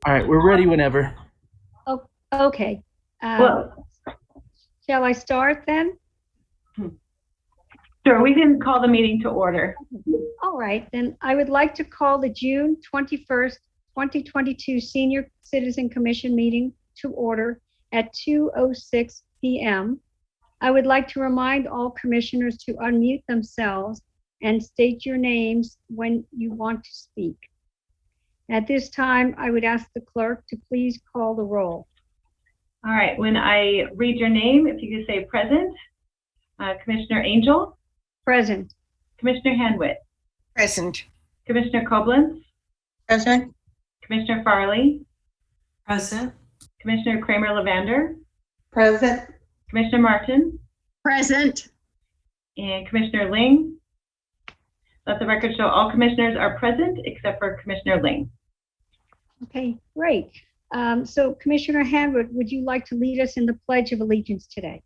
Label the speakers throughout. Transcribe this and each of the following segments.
Speaker 1: All right, we're ready whenever.
Speaker 2: Oh, okay. Um,
Speaker 3: Well,
Speaker 2: shall I start then?
Speaker 3: sure, we can call the meeting to order.
Speaker 2: All right, then I would like to call the June 21st, 2022 Senior Citizen Commission meeting to order at 2:06 p.m. I would like to remind all commissioners to unmute themselves and state your names when you want to speak. At this time, I would ask the clerk to please call the roll.
Speaker 3: All right, when I read your name, if you could say present, Commissioner Angel,
Speaker 2: Present.
Speaker 3: Commissioner Hanwit,
Speaker 4: Present.
Speaker 3: Commissioner Koblenz,
Speaker 4: Present.
Speaker 3: Commissioner Farley,
Speaker 4: Present.
Speaker 3: Commissioner Kramer Levander,
Speaker 4: Present.
Speaker 3: Commissioner Martin,
Speaker 4: Present.
Speaker 3: and Commissioner Ling. Let the record show all commissioners are present except for Commissioner Ling.
Speaker 2: Okay, great. So Commissioner Hanwood, would you like to lead us in the Pledge of Allegiance today?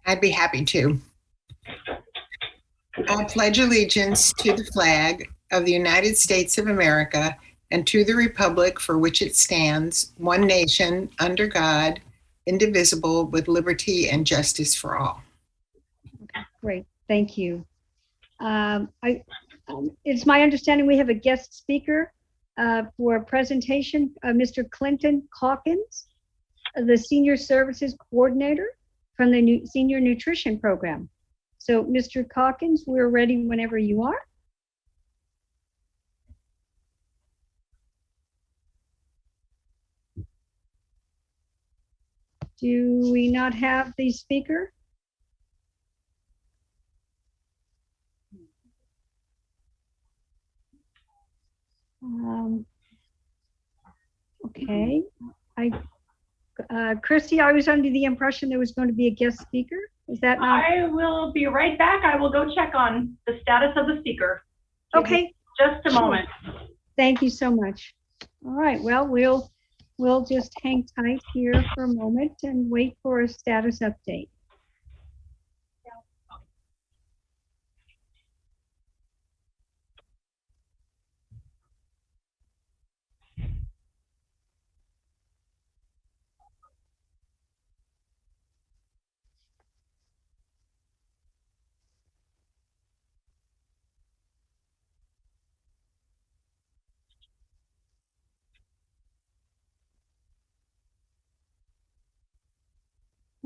Speaker 4: I'd be happy to. I pledge allegiance to the flag of the United States of America and to the republic for which it stands, one nation, under God, indivisible, with liberty and justice for all.
Speaker 2: Great, thank you. It's my understanding we have a guest speaker for a presentation, Mr. Clinton Calkins, the Senior Services Coordinator from the Senior Nutrition Program. So, Mr. Calkins, we're ready whenever you are. Do we not have the speaker? Okay. Christy, I was under the impression there was going to be a guest speaker. Is that not?
Speaker 5: I will be right back. I will go check on the status of the speaker.
Speaker 2: Okay.
Speaker 5: Just a moment.
Speaker 2: Thank you so much. All right. Well, we'll just hang tight here for a moment and wait for a status update.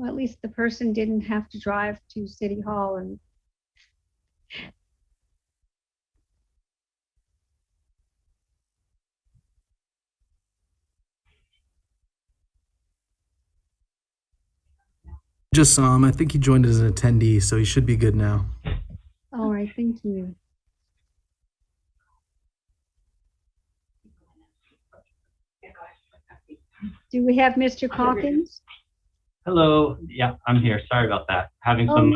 Speaker 2: Well, at least the person didn't have to drive to City Hall and
Speaker 1: Just saw him. I think he joined as an attendee, so he should be good now.
Speaker 2: all right, thank you. Do we have Mr. Calkins?
Speaker 6: Hello. Yeah, I'm here. Sorry about that. Having some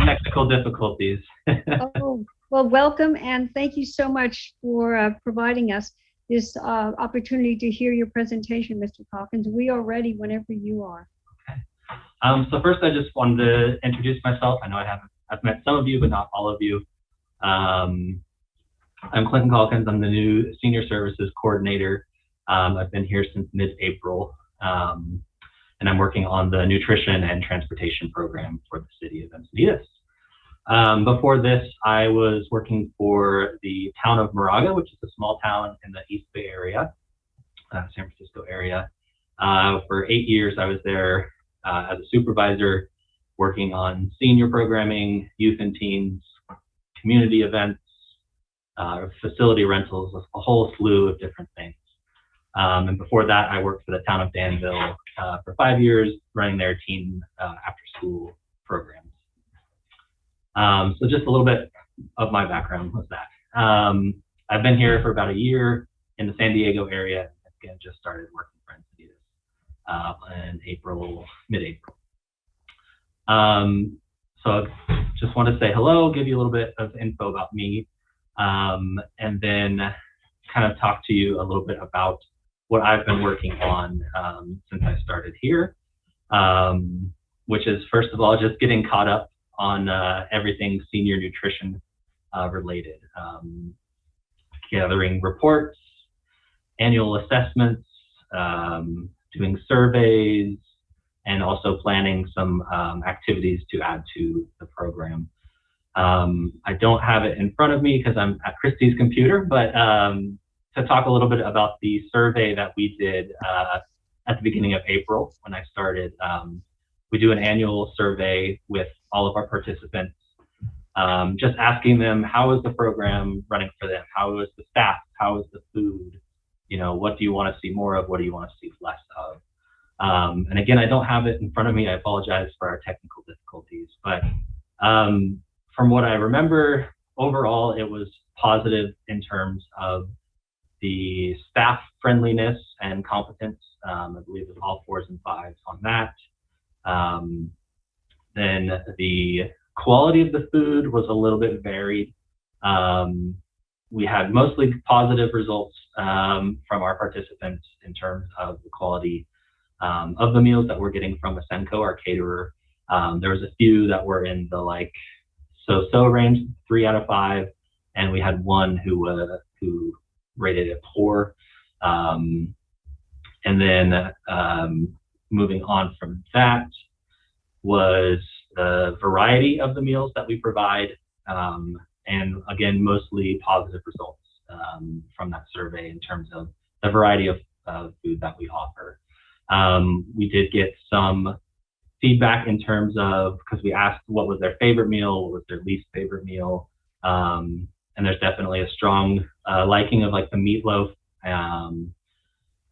Speaker 6: technical difficulties.
Speaker 2: Oh, well, welcome and thank you so much for providing us this opportunity to hear your presentation, Mr. Calkins. We are ready whenever you are.
Speaker 6: Okay. So first, I just wanted to introduce myself. I know I've met some of you, but not all of you. I'm Clinton Calkins. I'm the new Senior Services Coordinator. I've been here since mid-April, and I'm working on the Nutrition and Transportation Program for the city of Encinitas. Before this, I was working for the town of Moraga, which is a small town in the East Bay area, San Francisco area. For 8 years, I was there as a supervisor, working on senior programming, youth and teens, community events, facility rentals, a whole slew of different things. And before that, I worked for the town of Danville for 5 years, running their teen after-school programs. So just a little bit of my background was that. I've been here for about a year in the San Diego area. Again, just started working for Encinitas in April, mid-April. So just want to say hello, give you a little bit of info about me, and then kind of talk to you a little bit about what I've been working on since I started here, which is, first of all, just getting caught up on everything senior nutrition related, gathering reports, annual assessments, doing surveys, and also planning some activities to add to the program. I don't have it in front of me because I'm at Christy's computer, but to talk a little bit about the survey that we did at the beginning of April when I started. We do an annual survey with all of our participants, just asking them, how is the program running for them? How is the staff? How is the food? You know, what do you want to see more of? What do you want to see less of? And again, I don't have it in front of me. I apologize for our technical difficulties, but from what I remember, overall, it was positive in terms of the staff friendliness and competence. I believe it's all 4s and 5s on that. Then the quality of the food was a little bit varied. We had mostly positive results from our participants in terms of the quality of the meals that we're getting from Asenco, our caterer. There was a few that were in the so-so range, 3 out of 5, and we had one who rated it poor. And then moving on from that was the variety of the meals that we provide, and again, mostly positive results from that survey in terms of the variety of food that we offer. We did get some feedback in terms of, because we asked what was their favorite meal, what was their least favorite meal, and there's definitely a strong liking of the meatloaf,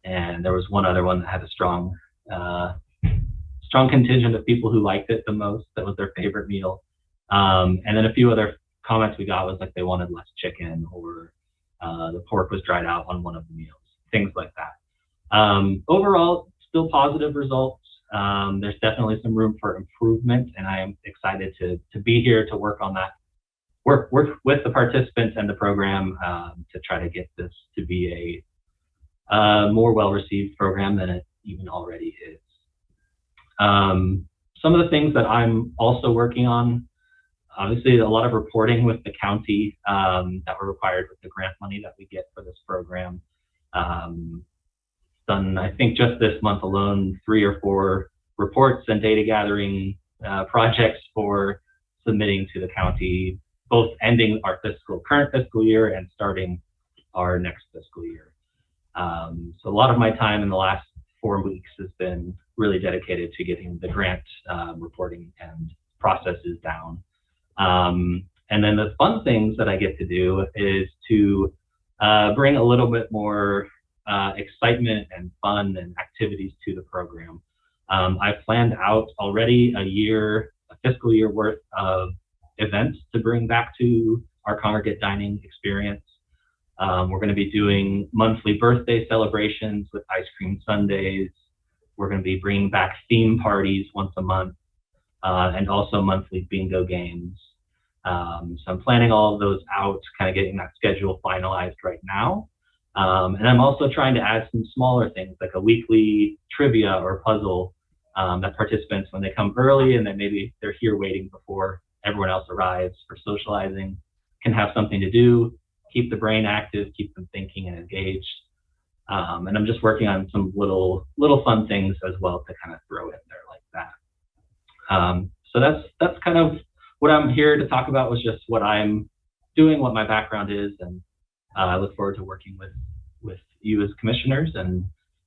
Speaker 6: and there was one other one that had a strong contingent of people who liked it the most. That was their favorite meal, and then a few other comments we got was they wanted less chicken, or the pork was dried out on one of the meals, things like that. Overall, still positive results. There's definitely some room for improvement, and I am excited to be here to work on that, work with the participants and the program to try to get this to be a more well-received program than it even already is. Some of the things that I'm also working on, obviously a lot of reporting with the county that we're required with the grant money that we get for this program. Done, I think just this month alone, 3 or 4 reports and data gathering projects for submitting to the county, both ending our current fiscal year and starting our next fiscal year. So a lot of my time in the last 4 weeks has been really dedicated to getting the grant reporting and processes down. And then the fun things that I get to do is to bring a little bit more excitement and fun and activities to the program. I've planned out already a fiscal year worth of events to bring back to our congregate dining experience. We're going to be doing monthly birthday celebrations with ice cream sundaes. We're going to be bringing back theme parties once a month, and also monthly bingo games. So I'm planning all of those out, kind of getting that schedule finalized right now. And I'm also trying to add some smaller things, like a weekly trivia or puzzle that participants, when they come early and then maybe they're here waiting before everyone else arrives for socializing, can have something to do, keep the brain active, keep them thinking and engaged. And I'm just working on some little fun things as well to kind of throw in there like that. So that's kind of what I'm here to talk about, was just what I'm doing, what my background is, and I look forward to working with you as commissioners and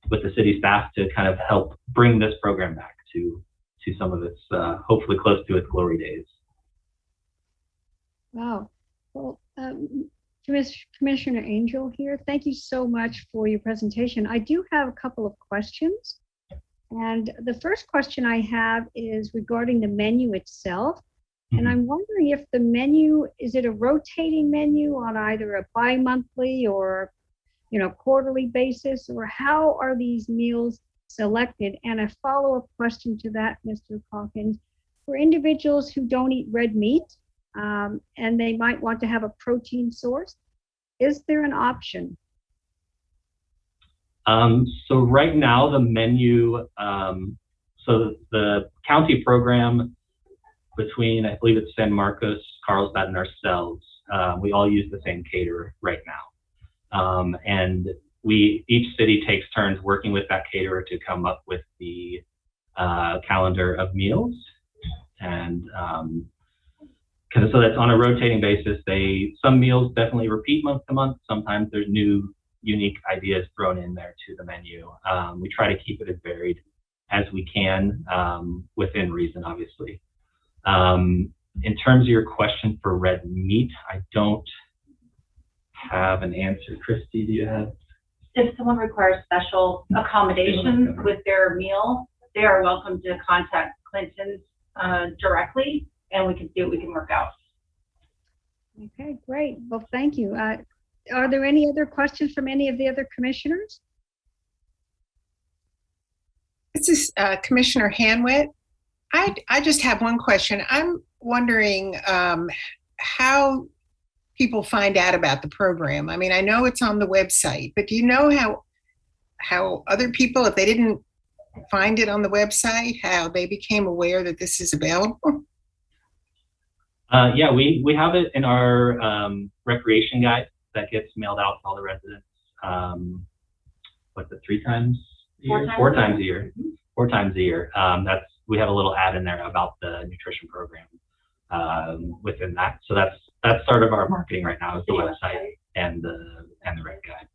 Speaker 6: with the city staff to kind of help bring this program back to some of its, hopefully close to its glory days.
Speaker 2: Wow. Well, Commissioner Angel here, thank you so much for your presentation. I do have a couple of questions. And the first question I have is regarding the menu itself. And I'm wondering if the menu, is it a rotating menu on either a bi-monthly or quarterly basis, or how are these meals selected? And a follow-up question to that, Mr. Calkins, for individuals who don't eat red meat, and they might want to have a protein source, is there an option?
Speaker 6: So right now the menu, so the county program between, I believe it's San Marcos, Carlsbad, and ourselves, we all use the same caterer right now. And each city takes turns working with that caterer to come up with the calendar of meals. And so that's on a rotating basis. Some meals definitely repeat month to month. Sometimes there's new, unique ideas thrown in there to the menu. We try to keep it as varied as we can, within reason, obviously. In terms of your question for red meat, I don't have an answer. Christy, do you have?
Speaker 5: If someone requires special accommodations with their meal, they are welcome to contact Clinton's directly, and we can see what we can work out.
Speaker 2: Okay, great. Well, thank you. Are there any other questions from any of the other commissioners?
Speaker 4: This is Commissioner Hanwitt. I just have one question. I'm wondering how people find out about the program. I mean, I know it's on the website, but do you know how other people, if they didn't find it on the website, how they became aware that this is available?
Speaker 6: Yeah, we have it in our recreation guide that gets mailed out to all the residents. What's it, 3 times a year? 4 times a year. 4 times a year. We have a little ad in there about the nutrition program within that. So that's sort of our marketing right now, is the website and the rec guide.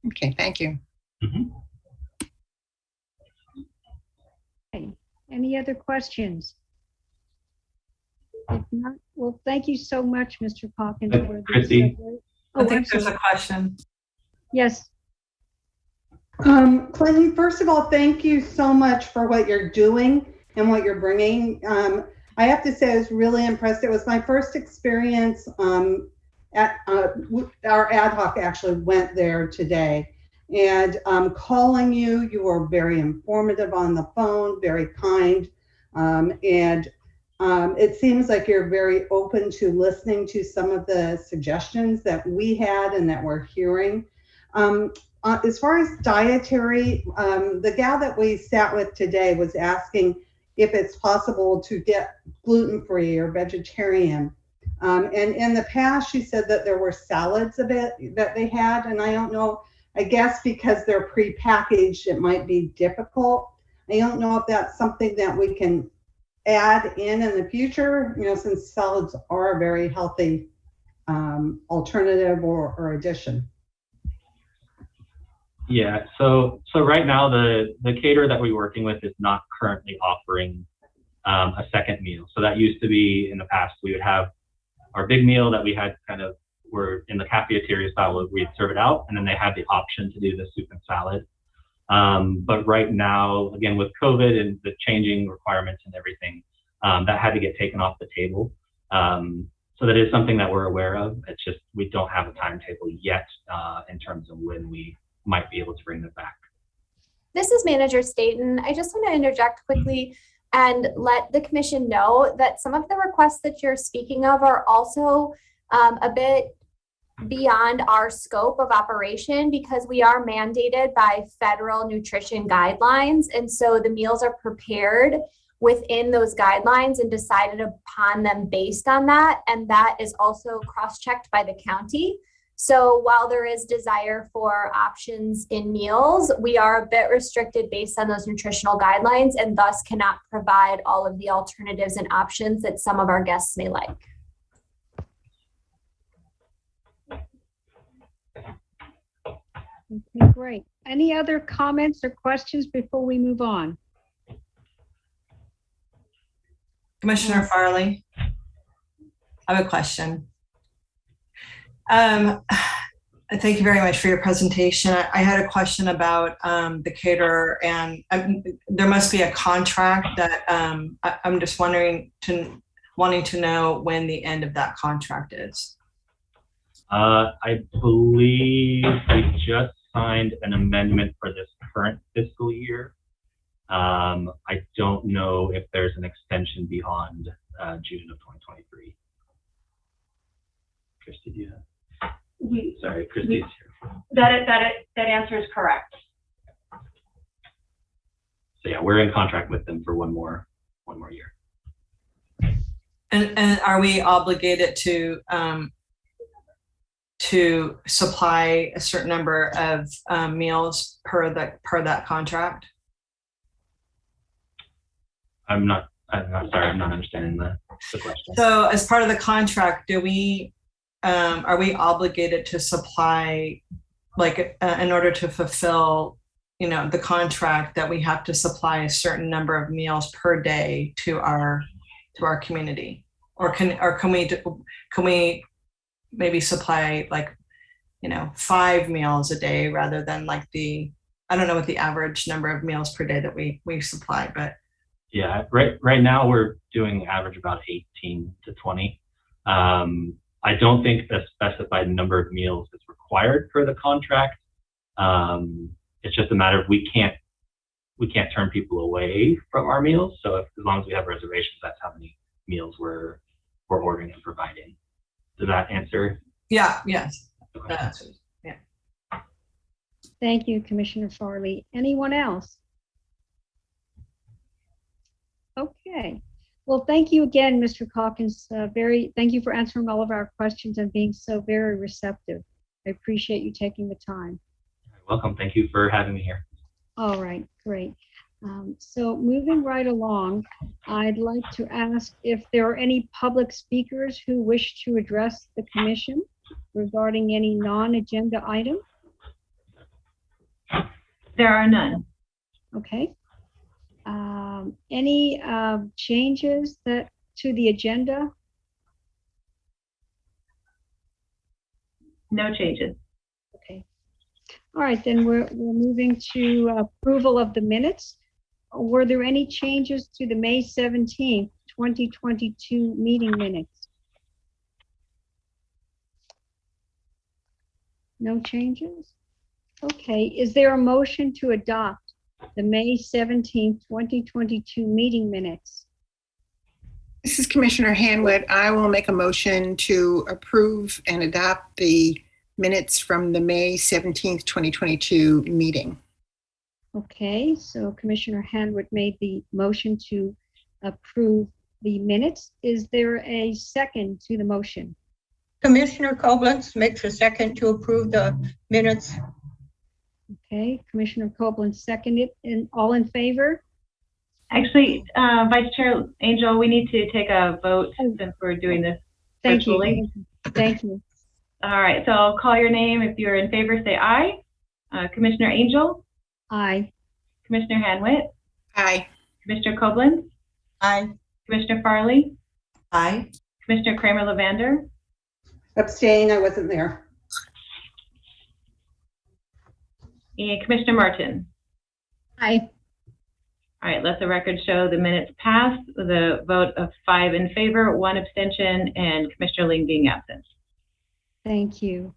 Speaker 4: Okay, thank you.
Speaker 6: Mm-hmm.
Speaker 2: Okay. Any other questions? If not, well, thank you so much, Mr. Calkins. For
Speaker 6: Christy?
Speaker 7: I think there's a question.
Speaker 2: Yes.
Speaker 7: Clinton, first of all, thank you so much for what you're doing and what you're bringing. I have to say I was really impressed. It was my first experience at our ad hoc actually went there today. And calling you were very informative on the phone, very kind. It seems like you're very open to listening to some of the suggestions that we had and that we're hearing. As far as dietary, the gal that we sat with today was asking if it's possible to get gluten-free or vegetarian. And in the past, she said that there were salads that they had, and I don't know, I guess because they're prepackaged, it might be difficult. I don't know if that's something that we can add in the future, since salads are a very healthy alternative or addition.
Speaker 6: Yeah, so right now the caterer that we're working with is not currently offering a second meal. So that used to be in the past, we would have our big meal that we had were in the cafeteria style, we'd serve it out, and then they had the option to do the soup and salad. But right now, again, with COVID and the changing requirements and everything, that had to get taken off the table. So that is something that we're aware of. It's just, we don't have a timetable yet in terms of when we might be able to bring that back.
Speaker 8: This is Manager Staten. I just want to interject quickly and let the commission know that some of the requests that you're speaking of are also a bit beyond our scope of operation, because we are mandated by federal nutrition guidelines. And so the meals are prepared within those guidelines and decided upon them based on that. And that is also cross-checked by the county. So while there is desire for options in meals, we are a bit restricted based on those nutritional guidelines and thus cannot provide all of the alternatives and options that some of our guests may like.
Speaker 2: Okay, great. Any other comments or questions before we move on?
Speaker 9: Commissioner Farley, I have a question. Thank you very much for your presentation. I had a question about the caterer, and there must be a contract that I'm just wanting to know when the end of that contract is.
Speaker 6: I believe we just signed an amendment for this current fiscal year. I don't know if there's an extension beyond June of 2023. Christy, do you have? Sorry, Christy's here.
Speaker 5: That answer is correct.
Speaker 6: So yeah, we're in contract with them for one more year.
Speaker 9: And are we obligated to to supply a certain number of meals per that contract?
Speaker 6: I'm sorry, I'm not understanding the question.
Speaker 9: So as part of the contract, are we obligated to supply, like, in order to fulfill, the contract, that we have to supply a certain number of meals per day to our community? Or can we maybe supply, like, 5 meals a day rather than, like, I don't know what the average number of meals per day that we supply, but.
Speaker 6: Yeah, right now we're doing average about 18 to 20. I don't think a specified number of meals is required for the contract. It's just a matter of we can't turn people away from our meals. So as long as we have reservations, that's how many meals we're ordering and providing. Does that answer?
Speaker 9: Yeah. Yes.
Speaker 6: Okay.
Speaker 2: Thank you, Commissioner Farley. Anyone else? Okay. Well, thank you again, Mr. Calkins. Thank you for answering all of our questions and being so very receptive. I appreciate you taking the time.
Speaker 6: You're welcome. Thank you for having me here.
Speaker 2: All right, great. So moving right along, I'd like to ask if there are any public speakers who wish to address the commission regarding any non-agenda item.
Speaker 3: There are none.
Speaker 2: Okay. Any changes to the agenda?
Speaker 3: No changes.
Speaker 2: Okay. All right, then we're moving to approval of the minutes. Were there any changes to the May 17th, 2022 meeting minutes? No changes? Okay, is there a motion to adopt the May 17th, 2022 meeting minutes?
Speaker 4: This is Commissioner Hanwood. I will make a motion to approve and adopt the minutes from the May 17th, 2022 meeting.
Speaker 2: Okay, so Commissioner Hanwood made the motion to approve the minutes. Is there a second to the motion?
Speaker 10: Commissioner Koblenz makes a second to approve the minutes.
Speaker 2: Okay, Commissioner Koblenz seconded. And all in favor?
Speaker 3: Actually, Vice Chair Angel, we need to take a vote since we're doing this virtually.
Speaker 2: Thank you.
Speaker 3: All right, so I'll call your name. If you're in favor, say aye. Commissioner Angel?
Speaker 2: Aye.
Speaker 3: Commissioner Hanwitt?
Speaker 4: Aye.
Speaker 3: Commissioner Koblenz?
Speaker 10: Aye.
Speaker 3: Commissioner Farley?
Speaker 9: Aye.
Speaker 3: Commissioner Kramer-Levander?
Speaker 7: Abstain, I wasn't there.
Speaker 3: And Commissioner Martin?
Speaker 2: Aye.
Speaker 3: All right, let the record show the minutes passed with a vote of 5 in favor, 1 abstention, and Commissioner Ling being absent.
Speaker 2: Thank you.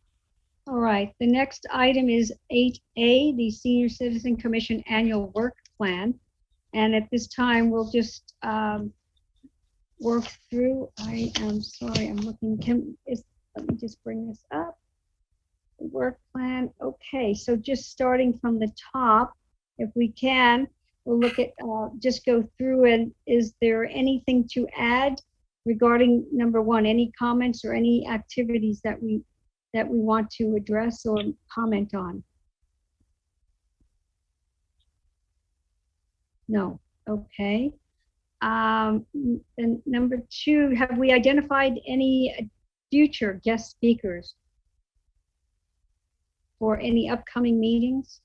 Speaker 2: All right, the next item is 8A, the Senior Citizen Commission Annual Work Plan. And at this time, we'll just work through. I am sorry, I'm looking. Let me just bring this up. The work plan. Okay, so just starting from the top, if we can, we'll look at, just go through, and is there anything to add regarding number 1, any comments or any activities that we want to address or comment on? No. Okay. And number 2, have we identified any future guest speakers for any upcoming meetings?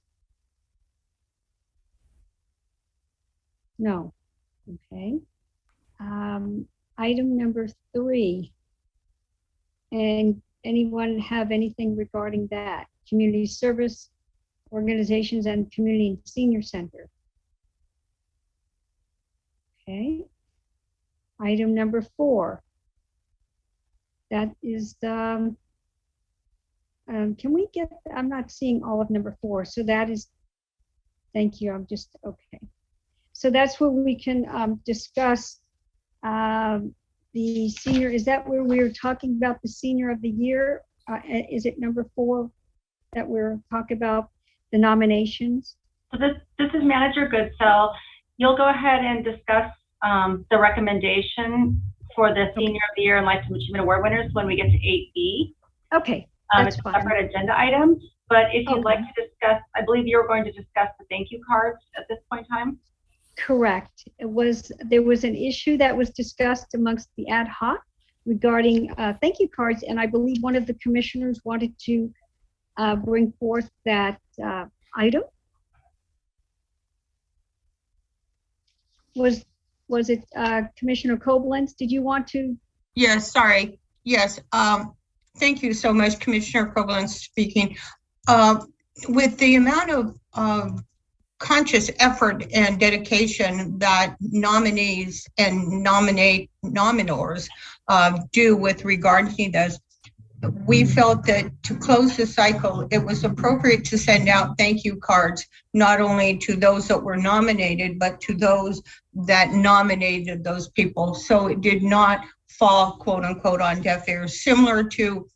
Speaker 2: No. Okay. Item number 3. And anyone have anything regarding that? Community service organizations and community and senior center. Okay. Item number 4. That is the, can we get, I'm not seeing all of number 4. So that is, thank you. I'm just, okay. So that's where we can discuss the senior. Is that where we're talking about the senior of the year? Is it number 4 that we're talking about the nominations?
Speaker 5: So this is Manager Goodsell. You'll go ahead and discuss the recommendation for the Senior of the Year and Lifetime Achievement Award winners when we get to 8B.
Speaker 2: Okay. That's
Speaker 5: It's a
Speaker 2: fine.
Speaker 5: separate agenda item, but if you'd
Speaker 2: Okay.
Speaker 5: like to discuss, I believe you're going to discuss the thank you cards at this point in time.
Speaker 2: Correct. There was an issue that was discussed amongst the ad hoc regarding thank you cards, and I believe one of the commissioners wanted to bring forth that item. Was it Commissioner Koblenz? Did you want to?
Speaker 10: Yes, sorry. Yes. Thank you so much, Commissioner Koblenz speaking. With the amount of conscious effort and dedication that nominees and nominors do with regard to this, we felt that to close the cycle, it was appropriate to send out thank you cards, not only to those that were nominated, but to those that nominated those people. So it did not fall, quote unquote, on deaf ears, similar to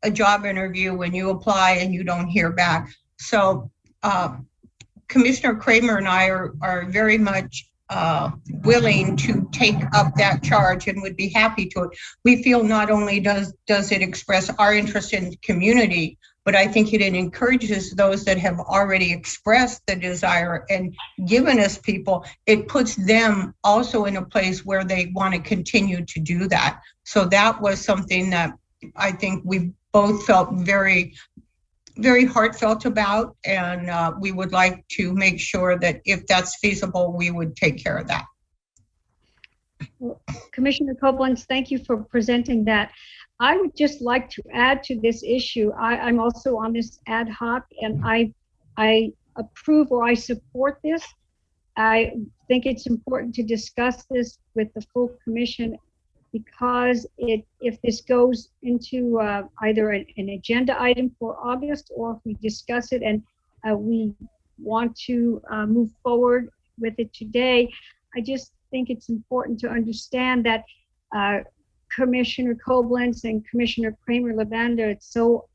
Speaker 10: a job interview when you apply and you don't hear back. So Commissioner Kramer and I are very much willing to take up that charge and would be happy to. We feel not only does it express our interest in the community, but I think it encourages those that have already expressed the desire and given us people. It puts them also in a place where they want to continue to do that. So that was something that I think we both felt very heartfelt about, and we would like to make sure that if that's feasible, we would take care of that.
Speaker 2: Well, Commissioner Koblenz, thank you for presenting that. I would just like to add to this issue. I'm also on this ad hoc, and I approve or I support this. I think it's important to discuss this with the full commission, because if this goes into either an agenda item for August, or if we discuss it and we want to move forward with it today, I just think it's important to understand that Commissioner Koblenz and Commissioner Kramer-Levander, it's so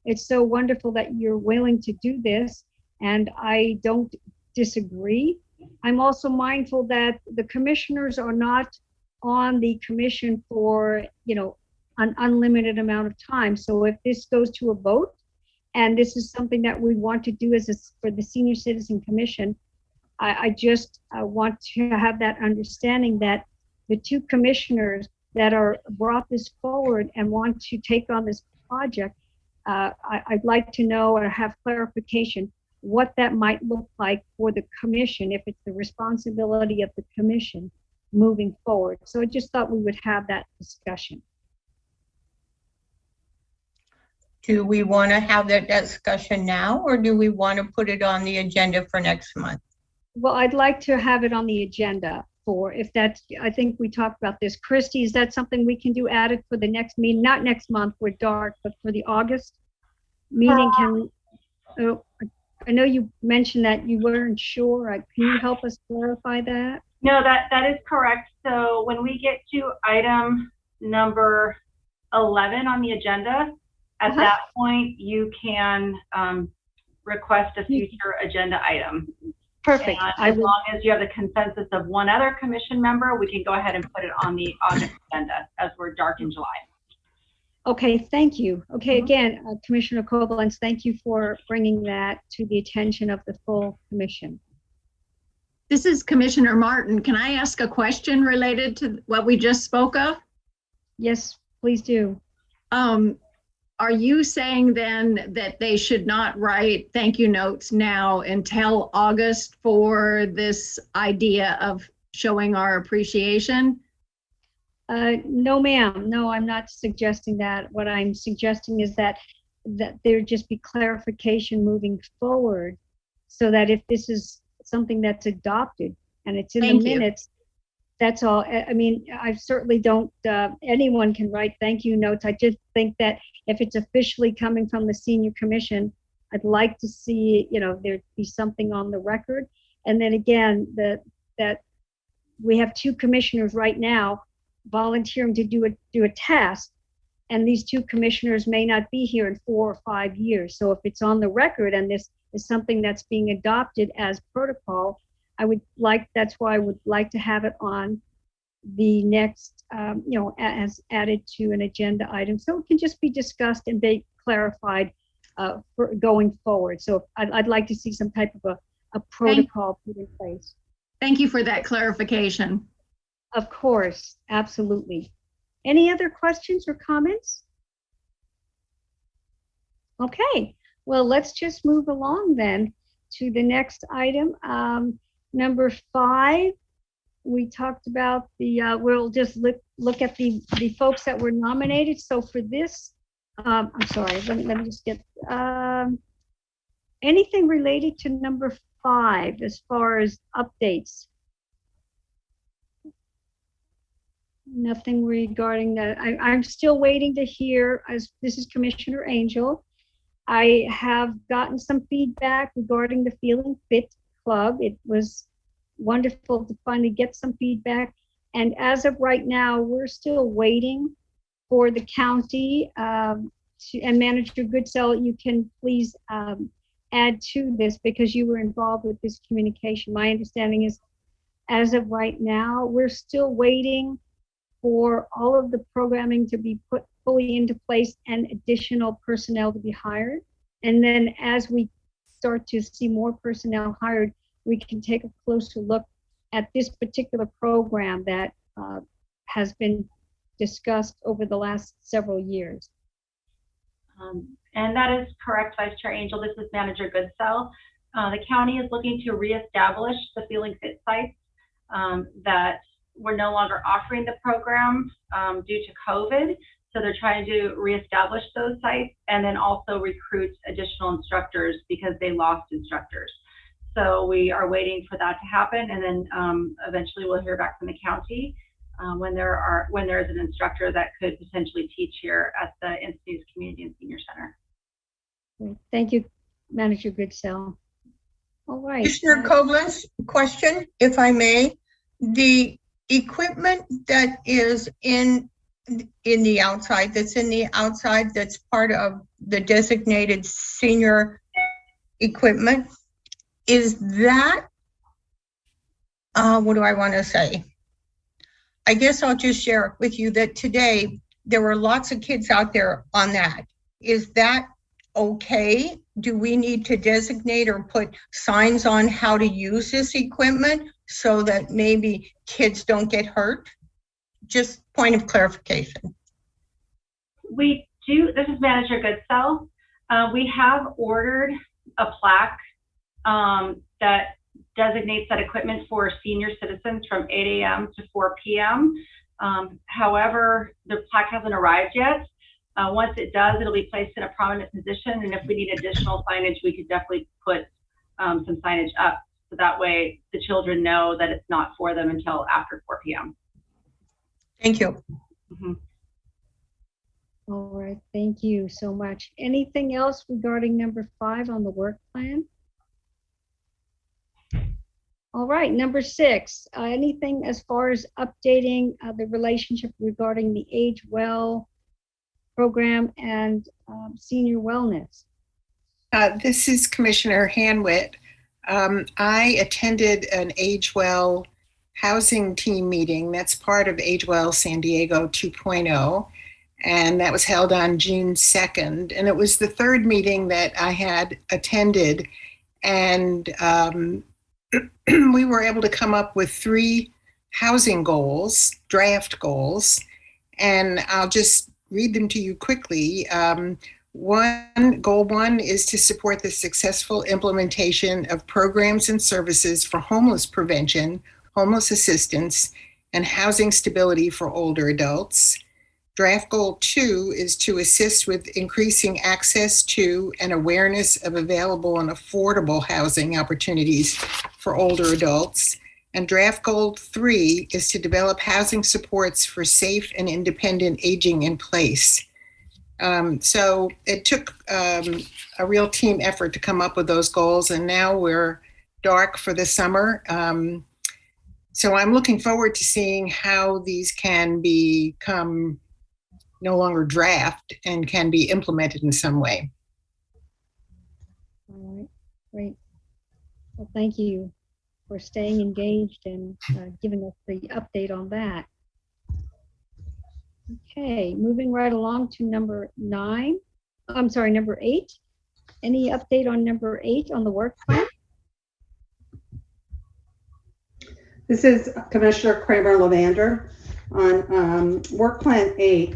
Speaker 2: it's so wonderful that you're willing to do this, and I don't disagree. I'm also mindful that the commissioners are not on the commission for, an unlimited amount of time. So if this goes to a vote, and this is something that we want to do for the Senior Citizen Commission, I just want to have that understanding that the two commissioners that are brought this forward and want to take on this project, I'd like to know or have clarification what that might look like for the commission, if it's the responsibility of the commission moving forward. So I just thought we would have that discussion.
Speaker 10: Do we want to have that discussion now, or do we want to put it on the agenda for next month?
Speaker 2: Well, I'd like to have it on the agenda I think we talked about this. Christy, is that something we can do added for the next meeting? Not next month, we're dark, but for the August meeting, I know you mentioned that you weren't sure. Can you help us clarify that?
Speaker 5: No, that is correct. So when we get to item number 11 on the agenda, at that point, you can request a future agenda item.
Speaker 2: Perfect.
Speaker 5: And as long as you have the consensus of one other commission member, we can go ahead and put it on the August agenda, as we're dark in July.
Speaker 2: Okay, thank you. Okay, again, Commissioner Koblenz, thank you for bringing that to the attention of the full commission.
Speaker 11: This is Commissioner Martin. Can I ask a question related to what we just spoke of?
Speaker 2: Yes, please do.
Speaker 11: Are you saying then that they should not write thank you notes now until August for this idea of showing our appreciation?
Speaker 2: No, ma'am. No, I'm not suggesting that. What I'm suggesting is that there just be clarification moving forward, so that if this is something that's adopted and it's in the minutes, that's all. I mean, I certainly don't, anyone can write thank you notes. I just think that if it's officially coming from the Senior Commission, I'd like to see, there be something on the record. And then again, that we have two commissioners right now volunteering to do a task, and these two commissioners may not be here in 4 or 5 years. So if it's on the record and this is something that's being adopted as protocol, that's why I would like to have it on the next as added to an agenda item. So it can just be discussed and be clarified for going forward. So I'd like to see some type of a protocol put in place.
Speaker 11: Thank you for that clarification.
Speaker 2: Of course, absolutely. Any other questions or comments? Okay, well, let's just move along then to the next item. Number 5, we talked about we'll just look at the folks that were nominated. So for this, I'm sorry, let me just get, anything related to number 5 as far as updates? Nothing regarding that. I'm still waiting to hear, as this is Commissioner Angel. I have gotten some feedback regarding the Feeling Fit Club. It was wonderful to finally get some feedback. And as of right now, we're still waiting for the county and Manager Goodsell, you can please add to this because you were involved with this communication. My understanding is, as of right now, we're still waiting for all of the programming to be put fully into place and additional personnel to be hired. And then as we start to see more personnel hired, we can take a closer look at this particular program that has been discussed over the last several years.
Speaker 5: And that is correct, Vice Chair Angel. This is Manager Goodsell. The county is looking to reestablish the Feeling Fit sites that we're no longer offering the program due to COVID. So they're trying to reestablish those sites and then also recruit additional instructors because they lost instructors. So we are waiting for that to happen, and then eventually we'll hear back from the county when there is an instructor that could potentially teach here at the Encinitas Community and Senior Center.
Speaker 2: Great. Thank you, Manager Goodsell. All right.
Speaker 10: Commissioner Koblenz, question, if I may. The equipment that is in the outside, that's part of the designated senior equipment, is that, what do I want to say? I guess I'll just share with you that today there were lots of kids out there on that. Is that okay? Do we need to designate or put signs on how to use this equipment so that maybe kids don't get hurt? Just point of clarification.
Speaker 5: We do, this is Manager Goodsell. We have ordered a plaque that designates that equipment for senior citizens from 8 a.m. to 4 p.m. However, the plaque hasn't arrived yet. Once it does, it'll be placed in a prominent position, and if we need additional signage, we could definitely put some signage up, so that way the children know that it's not for them until after 4 p.m.
Speaker 10: Thank you.
Speaker 5: Mm-hmm.
Speaker 2: All right, thank you so much. Anything else regarding number 5 on the work plan? All right, number 6, anything as far as updating the relationship regarding the Age Well program and senior wellness?
Speaker 4: This is Commissioner Hanwitt. I attended an Age Well housing team meeting that's part of Age Well San Diego 2.0, and that was held on June 2nd. And it was the 3rd meeting that I had attended, and we were able to come up with 3 housing goals, draft goals, and I'll just read them to you quickly. Goal 1 is to support the successful implementation of programs and services for homeless prevention, homeless assistance, and housing stability for older adults. Draft Goal 2 is to assist with increasing access to and awareness of available and affordable housing opportunities for older adults. And Draft Goal 3 is to develop housing supports for safe and independent aging in place. So it took a real team effort to come up with those goals, and now we're dark for the summer. So I'm looking forward to seeing how these can become no longer draft and can be implemented in some way.
Speaker 2: All right, great. Well, thank you for staying engaged and giving us the update on that. Okay, moving right along to number 8. Any update on number 8 on the work plan?
Speaker 7: This is Commissioner Kramer Levander on Work Plan 8.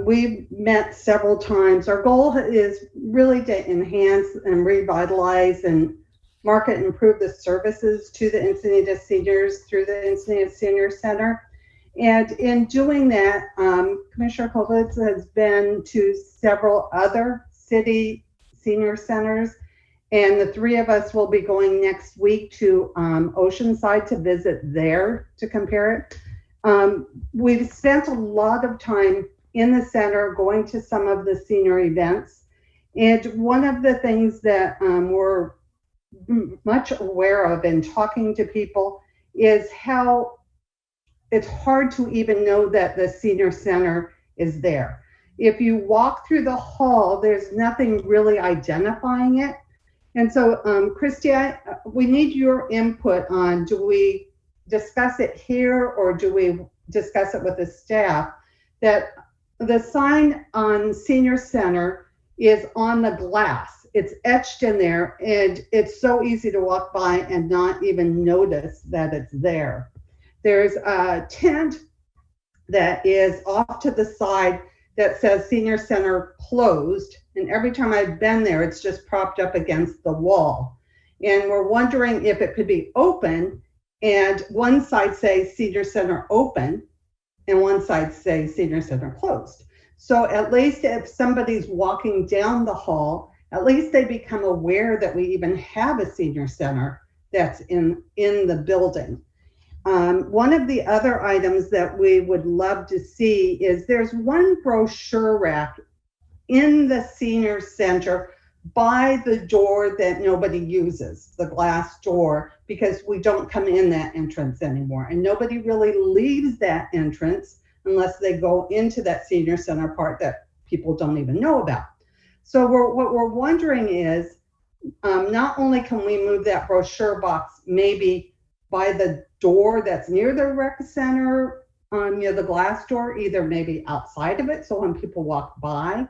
Speaker 7: We've met several times. Our goal is really to enhance and revitalize and market and improve the services to the Encinitas seniors through the Encinitas Senior Center. And in doing that, Commissioner Kovitz has been to several other city senior centers, and the three of us will be going next week to Oceanside to visit there to compare it. We've spent a lot of time in the center going to some of the senior events, and one of the things that we're much aware of in talking to people is how it's hard to even know that the senior center is there. If you walk through the hall, there's nothing really identifying it. And so, Christy, we need your input on, do we discuss it here or do we discuss it with the staff? That the sign on Senior Center is on the glass. It's etched in there, and it's so easy to walk by and not even notice that it's there. There's a tent that is off to the side that says Senior Center closed. And every time I've been there, it's just propped up against the wall. And we're wondering if it could be open and one side say Senior Center open and one side say Senior Center closed. So at least if somebody's walking down the hall, at least they become aware that we even have a senior center that's in the building. One of the other items that we would love to see is there's one brochure rack in the senior center by the door that nobody uses, the glass door, because we don't come in that entrance anymore. And nobody really leaves that entrance unless they go into that senior center part that people don't even know about. So what we're wondering is, not only can we move that brochure box maybe by the door that's near the rec center, near the glass door, either maybe outside of it, so when people walk by.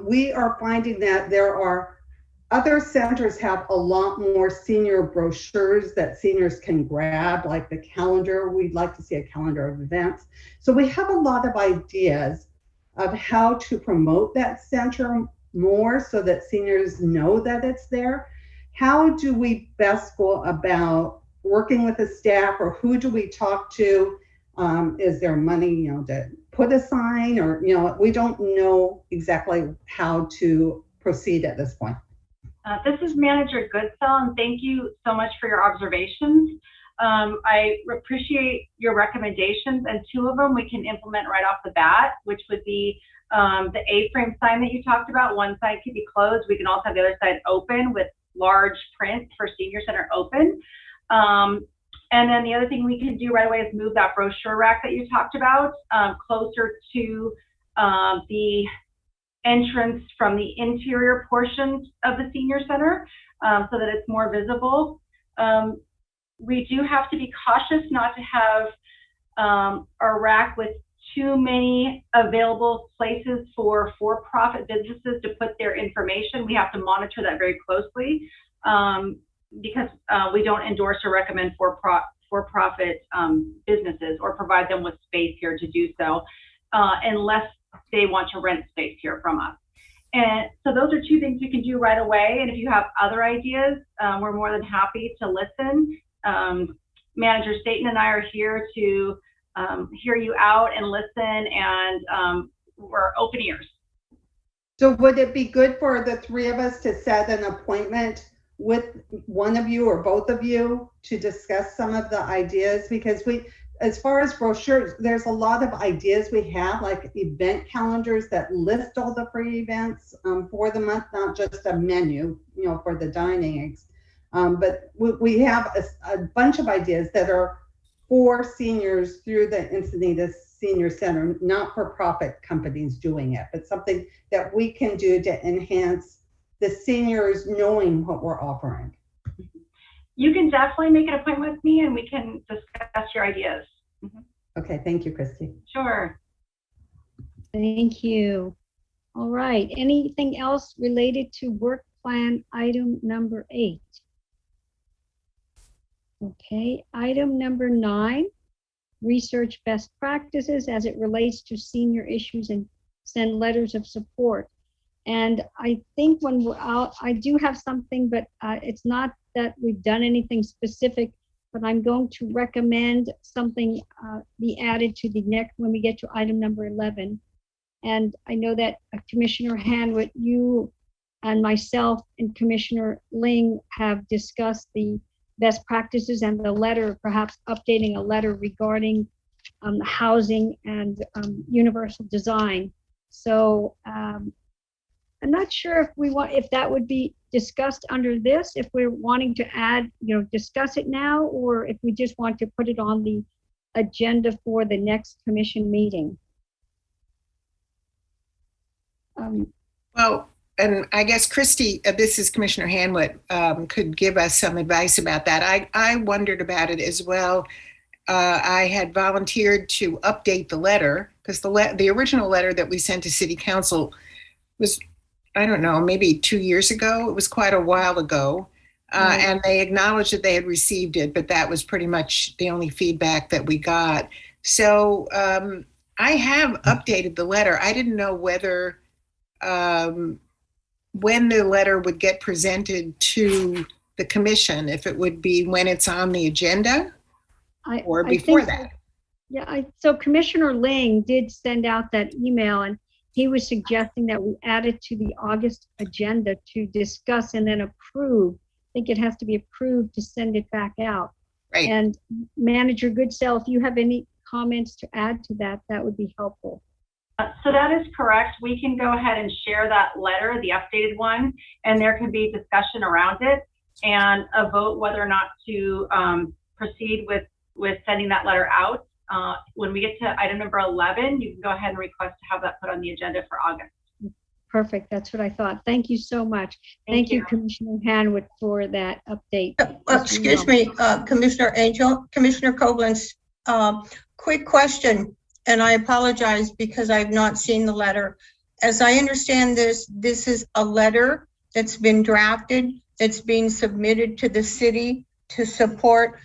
Speaker 7: We are finding that there are other centers have a lot more senior brochures that seniors can grab, like the calendar. We'd like to see a calendar of events. So we have a lot of ideas of how to promote that center more so that seniors know that it's there. How do we best go about working with the staff, or who do we talk to? Is there money, to put a sign, or, we don't know exactly how to proceed at this point.
Speaker 5: This is Manager Goodsell, and thank you so much for your observations. I appreciate your recommendations, and 2 of them we can implement right off the bat, which would be the A-frame sign that you talked about. One side could be closed. We can also have the other side open with large print for Senior Center open. And then the other thing we can do right away is move that brochure rack that you talked about closer to the entrance from the interior portions of the Senior Center so that it's more visible. We do have to be cautious not to have a rack with too many available places for for-profit businesses to put their information. We have to monitor that very closely because we don't endorse or recommend for-profit businesses or provide them with space here to do so unless they want to rent space here from us. And so those are 2 things you can do right away. And if you have other ideas, we're more than happy to listen. Manager Staten and I are here to hear you out and listen, and we're open ears.
Speaker 7: So would it be good for the 3 of us to set an appointment with one of you or both of you to discuss some of the ideas? Because as far as brochures, there's a lot of ideas we have, like event calendars that list all the free events for the month, not just a menu, for the dining. But we have a bunch of ideas that are for seniors through the Encinitas Senior Center, not for profit companies doing it, but something that we can do to enhance the seniors knowing what we're offering.
Speaker 5: You can definitely make an appointment with me and we can discuss your ideas.
Speaker 7: Okay, thank you, Christy.
Speaker 5: Sure.
Speaker 2: Thank you. All right. Anything else related to work plan item number 8? Okay. Item number 9, research best practices as it relates to senior issues and send letters of support. And I think when we're out, I do have something, but it's not that we've done anything specific, but I'm going to recommend something be added to the next when we get to item number 11. And I know that Commissioner Hanwood, you and myself and Commissioner Ling have discussed the best practices and the letter, perhaps updating a letter regarding housing and universal design. So I'm not sure if that would be discussed under this, if we're wanting to add, discuss it now, or if we just want to put it on the agenda for the next commission meeting.
Speaker 4: Well, and I guess Christy, this is Commissioner Hanwood, could give us some advice about that. I wondered about it as well. I had volunteered to update the letter because the original letter that we sent to City Council was, I don't know, maybe 2 years ago. It was quite a while ago. And they acknowledged that they had received it, but that was pretty much the only feedback that we got. So I have updated the letter. I didn't know whether when the letter would get presented to the commission, if it would be when it's on the agenda or before that.
Speaker 2: So Commissioner Ling did send out that email, and he was suggesting that we add it to the August agenda to discuss and then approve. I think it has to be approved to send it back out.
Speaker 4: Right.
Speaker 2: And Manager Goodsell, if you have any comments to add to that, that would be helpful.
Speaker 5: So that is correct. We can go ahead and share that letter, the updated one, and there can be discussion around it and a vote whether or not to proceed with sending that letter out. When we get to item number 11, you can go ahead and request to have that put on the agenda for August.
Speaker 2: Perfect. That's what I thought. Thank you so much. Thank you, Commissioner Hanwood, for that update.
Speaker 10: Excuse me, Commissioner Angel, Commissioner Koblenz, quick question, and I apologize because I've not seen the letter. As I understand this is a letter that's been drafted, that's being submitted to the city to support,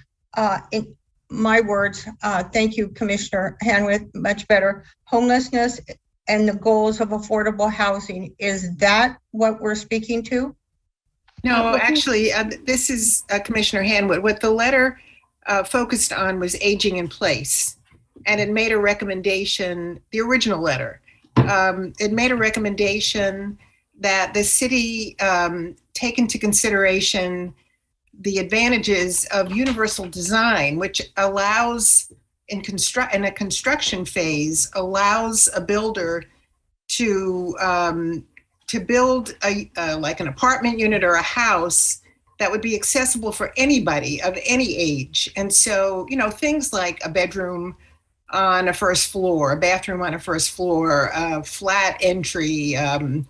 Speaker 10: in my words, thank you, Commissioner Hanwood, much better, homelessness and the goals of affordable housing. Is that what we're speaking to?
Speaker 4: No, actually, this is Commissioner Hanwood. What the letter focused on was aging in place. And it made a recommendation, the original letter, it made a recommendation that the city take into consideration the advantages of universal design, which allows, in a construction phase, allows a builder to build like an apartment unit or a house that would be accessible for anybody of any age. And so, things like a bedroom on a first floor, a bathroom on a first floor, flat entry,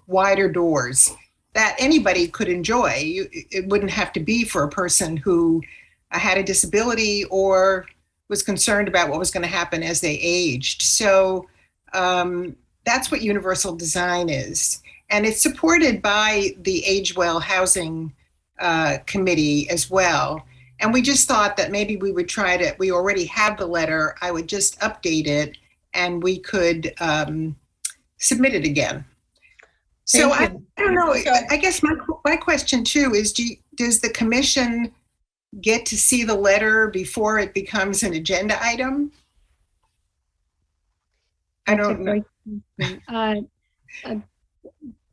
Speaker 4: wider doors, that anybody could enjoy. It wouldn't have to be for a person who had a disability or was concerned about what was going to happen as they aged. So that's what universal design is. And it's supported by the Age Well Housing Committee as well. And we just thought that maybe we would we already have the letter, I would just update it and we could submit it again. So I don't know, I guess my question too is, does the commission get to see the letter before it becomes an agenda item? I don't know.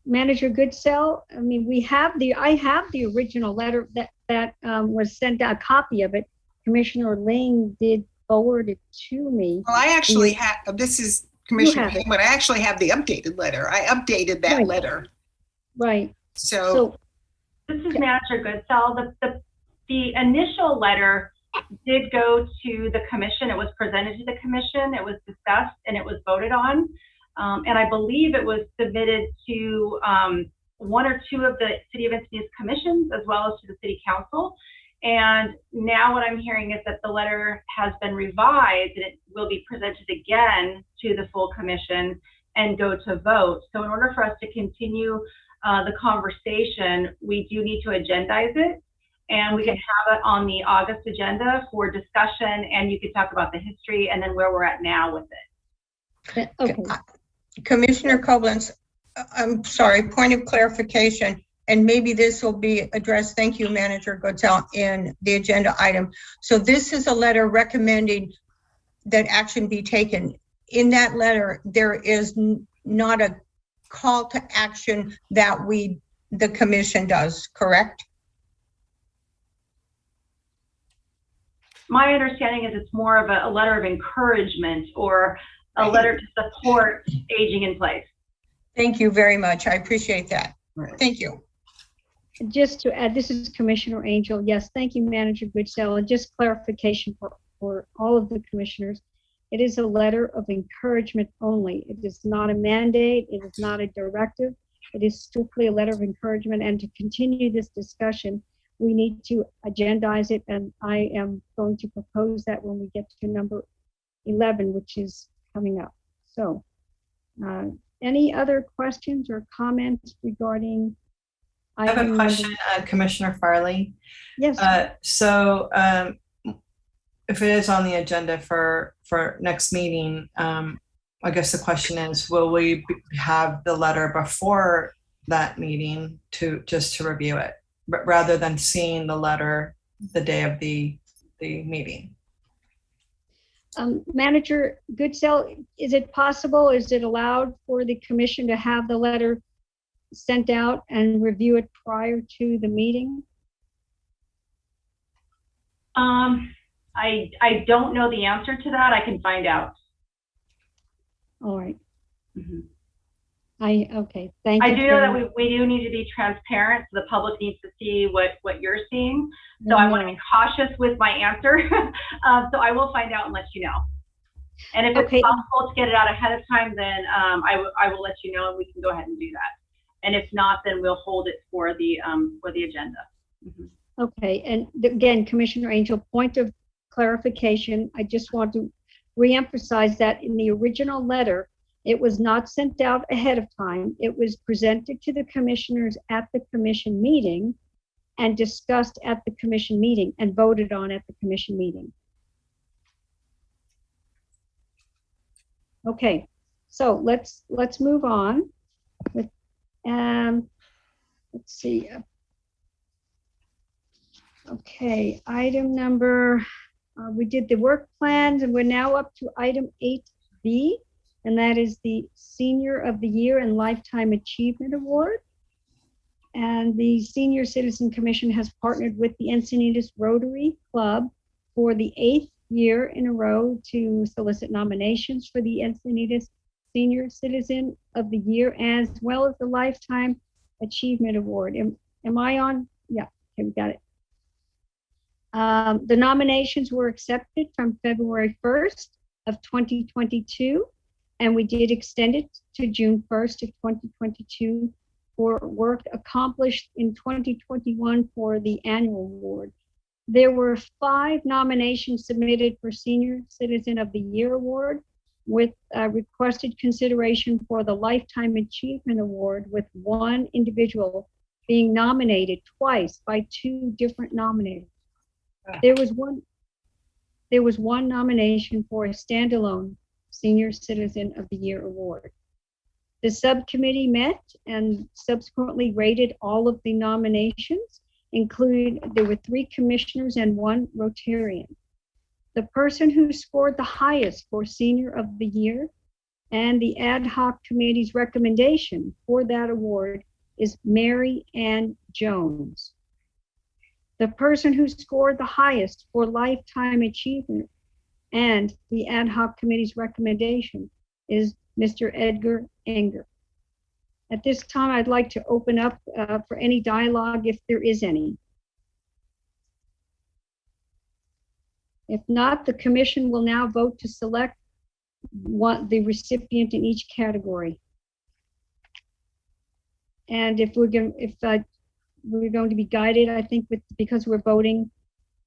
Speaker 2: Manager Goodsell, I mean, I have the original letter that was sent out, a copy of it. Commissioner Ling did forward it to me.
Speaker 4: Well, I actually have, this is Commissioner Ling, but I actually have the updated letter. I updated that letter.
Speaker 2: Right.
Speaker 4: So
Speaker 5: this is Manager Goodsell. The initial letter did go to the commission. It was presented to the commission. It was discussed and it was voted on. And I believe it was submitted to one or two of the City of Encinitas commissions, as well as to the City Council. And now what I'm hearing is that the letter has been revised and it will be presented again to the full commission. and go to vote. So in order for us to continue the conversation, we do need to agendize it, and we can have it on the August agenda for discussion, and you could talk about the history and then where we're at now with it.
Speaker 2: Okay.
Speaker 10: Commissioner Koblenz, I'm sorry, point of clarification, and maybe this will be addressed, thank you, Manager Godzel, in the agenda item. So this is a letter recommending that action be taken. In that letter, there is not a call to action that the commission does, correct?
Speaker 5: My understanding is it's more of a letter of encouragement or a letter to support aging in place.
Speaker 10: Thank you very much. I appreciate that. Thank you.
Speaker 2: Just to add, this is Commissioner Angel. Yes, thank you, Manager Goodsell. And just clarification for all of the commissioners. It is a letter of encouragement only. It is not a mandate. It is not a directive. It is strictly a letter of encouragement. And to continue this discussion, we need to agendize it. And I am going to propose that when we get to number 11, which is coming up. So any other questions or comments regarding?
Speaker 9: I have a question, Commissioner Farley.
Speaker 2: Yes.
Speaker 9: If it is on the agenda for next meeting, I guess the question is, will we have the letter before that meeting to review it, rather than seeing the letter the day of the meeting?
Speaker 2: Manager Goodsell, is it possible, is it allowed for the commission to have the letter sent out and review it prior to the meeting?
Speaker 5: I don't know the answer to that. I can find out.
Speaker 2: All right.
Speaker 5: Mm-hmm.
Speaker 2: Okay, thank you.
Speaker 5: I do know that we do need to be transparent, so the public needs to see what you're seeing. So I want to be cautious with my answer. So I will find out and let you know. And if it's possible to get it out ahead of time, then I will let you know, and we can go ahead and do that. And if not, then we'll hold it for the agenda. Mm-hmm.
Speaker 2: Okay, and again, Commissioner Angel, point of clarification, I just want to reemphasize that in the original letter, it was not sent out ahead of time. It was presented to the commissioners at the commission meeting and discussed at the commission meeting and voted on at the commission meeting. Okay, so let's move on with, let's see. Okay, item number, we did the work plans, and we're now up to item 8B, and that is the Senior of the Year and Lifetime Achievement Award. And the Senior Citizen Commission has partnered with the Encinitas Rotary Club for the 8th year in a row to solicit nominations for the Encinitas Senior Citizen of the Year, as well as the Lifetime Achievement Award. Am I on? Yeah, okay, we got it. The nominations were accepted from February 1st of 2022, and we did extend it to June 1st of 2022 for work accomplished in 2021 for the annual award. There were 5 nominations submitted for Senior Citizen of the Year Award, with requested consideration for the Lifetime Achievement Award, with 1 individual being nominated twice by 2 different nominators. There was one nomination for a standalone Senior Citizen of the Year Award. The subcommittee met and subsequently rated all of the nominations, including there were 3 commissioners and 1 Rotarian. The person who scored the highest for Senior of the Year and the ad hoc committee's recommendation for that award is Mary Ann Jones. The person who scored the highest for Lifetime Achievement and the ad hoc committee's recommendation is Mr. Edgar Enger. At this time, I'd like to open up for any dialogue if there is any. If not, the commission will now vote to select the recipient in each category. And if we're going to be guided, I think, because we're voting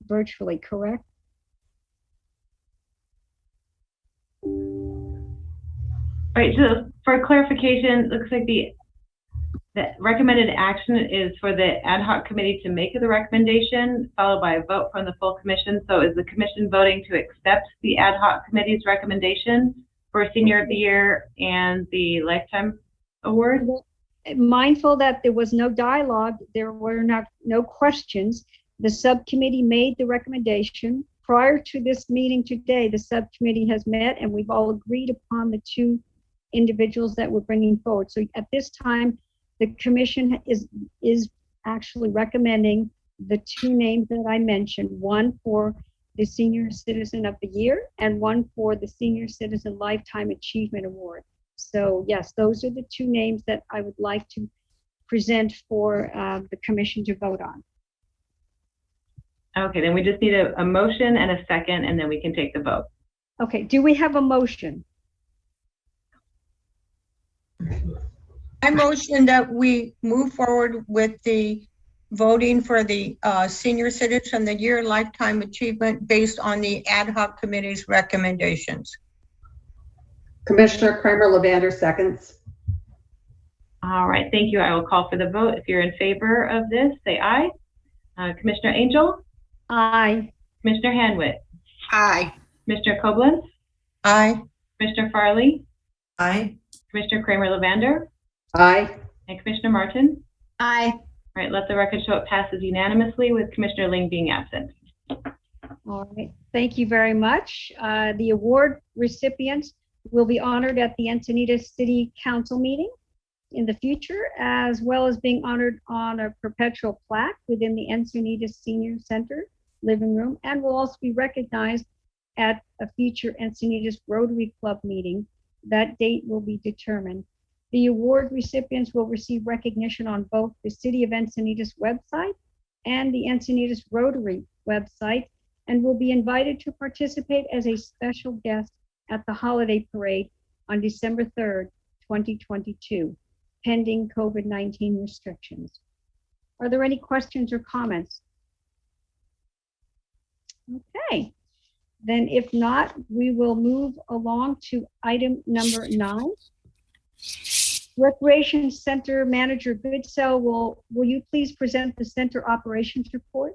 Speaker 2: virtually, correct?
Speaker 3: All right, so for clarification, it looks like the recommended action is for the ad hoc committee to make the recommendation, followed by a vote from the full commission. So is the commission voting to accept the ad hoc committee's recommendation for Senior of the Year and the Lifetime Award?
Speaker 2: Mindful that there was no dialogue, there were no questions. The subcommittee made the recommendation. Prior to this meeting today, the subcommittee has met and we've all agreed upon the two individuals that we're bringing forward. So at this time, the commission is actually recommending the two names that I mentioned, one for the Senior Citizen of the Year and one for the Senior Citizen Lifetime Achievement Award. So yes, those are the two names that I would like to present for the commission to vote on.
Speaker 3: Okay, then we just need a motion and a second, and then we can take the vote.
Speaker 2: Okay, do we have a motion?
Speaker 10: I motion that we move forward with the voting for the Senior Citizen of the Year Lifetime Achievement based on the ad hoc committee's recommendations.
Speaker 7: Commissioner Kramer Levander seconds.
Speaker 3: All right, thank you. I will call for the vote. If you're in favor of this, say aye. Commissioner Angel?
Speaker 2: Aye.
Speaker 3: Commissioner Hanwit?
Speaker 4: Aye.
Speaker 3: Commissioner Koblenz?
Speaker 10: Aye.
Speaker 3: Commissioner Farley?
Speaker 9: Aye.
Speaker 3: Commissioner Kramer Levander?
Speaker 7: Aye.
Speaker 3: And Commissioner Martin?
Speaker 11: Aye.
Speaker 3: All right, let the record show it passes unanimously with Commissioner Ling being absent.
Speaker 2: All right, thank you very much. The award recipients will be honored at the Encinitas City Council meeting in the future, as well as being honored on a perpetual plaque within the Encinitas Senior Center living room, and will also be recognized at a future Encinitas Rotary Club meeting. That date will be determined. The award recipients will receive recognition on both the City of Encinitas website and the Encinitas Rotary website, and will be invited to participate as a special guest at the holiday parade on December 3rd, 2022, pending COVID-19 restrictions. Are there any questions or comments? Okay, then if not, we will move along to item number 9. Recreation Center Manager Goodsell, will you please present the center operations report?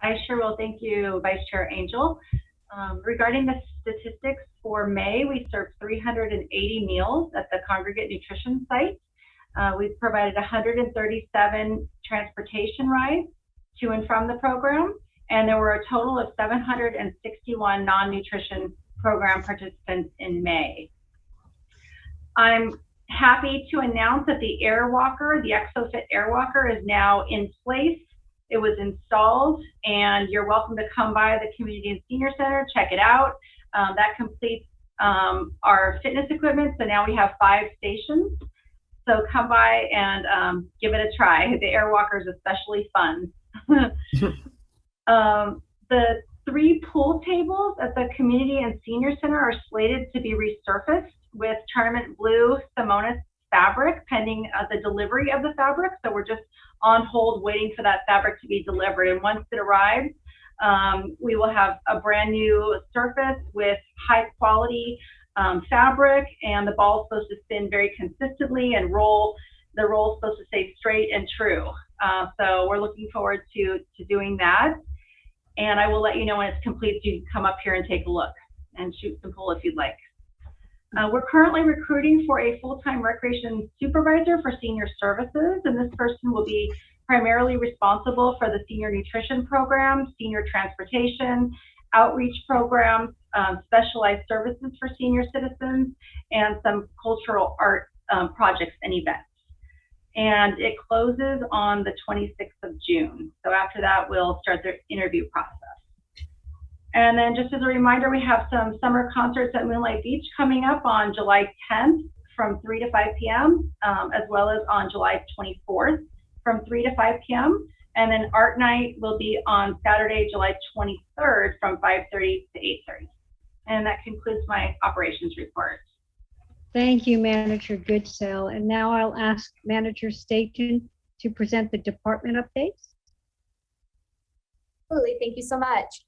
Speaker 5: I sure will. Thank you, Vice Chair Angel. Regarding the statistics for May, we served 380 meals at the congregate nutrition site. We've provided 137 transportation rides to and from the program, and there were a total of 761 non-nutrition program participants in May. I'm happy to announce that the Airwalker, the ExoFit Airwalker, is now in place. It was installed, and you're welcome to come by the Community and Senior Center, check it out. That completes our fitness equipment, so now we have 5 stations. So come by and give it a try. The Airwalker is especially fun. The 3 pool tables at the Community and Senior Center are slated to be resurfaced with Tournament Blue Simonis fabric, pending the delivery of the fabric. So we're just on hold waiting for that fabric to be delivered. And once it arrives, we will have a brand new surface with high quality fabric, and the ball is supposed to spin very consistently, and the roll is supposed to stay straight and true. So we're looking forward to doing that. And I will let you know when it's complete, so you can come up here and take a look and shoot some pool if you'd like. We're currently recruiting for a full-time recreation supervisor for senior services, and this person will be primarily responsible for the senior nutrition program, senior transportation, outreach programs, specialized services for senior citizens, and some cultural art projects and events. And it closes on the 26th of June. So after that, we'll start the interview process. And then just as a reminder, we have some summer concerts at Moonlight Beach coming up on July 10th from 3 to 5 p.m., as well as on July 24th from 3 to 5 p.m. And then Art Night will be on Saturday, July 23rd from 5:30 to 8:30. And that concludes my operations report.
Speaker 2: Thank you, Manager Goodsell. And now I'll ask Manager Staton to present the department updates.
Speaker 8: Absolutely, thank you so much.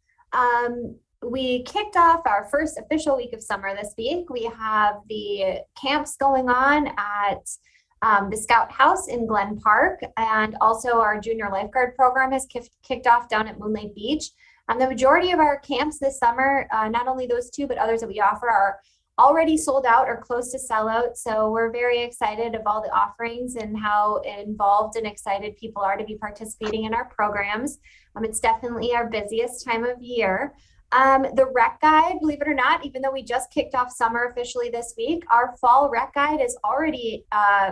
Speaker 8: we kicked off our first official week of summer this week. We have the camps going on at the Scout House in Glen Park, and also our junior lifeguard program has kicked off down at Moonlight Beach. The majority of our camps this summer, not only those two, but others that we offer, are already sold out or close to sell out. So we're very excited of all the offerings and how involved and excited people are to be participating in our programs. It's definitely our busiest time of year. The rec guide, believe it or not, even though we just kicked off summer officially this week, our fall rec guide is already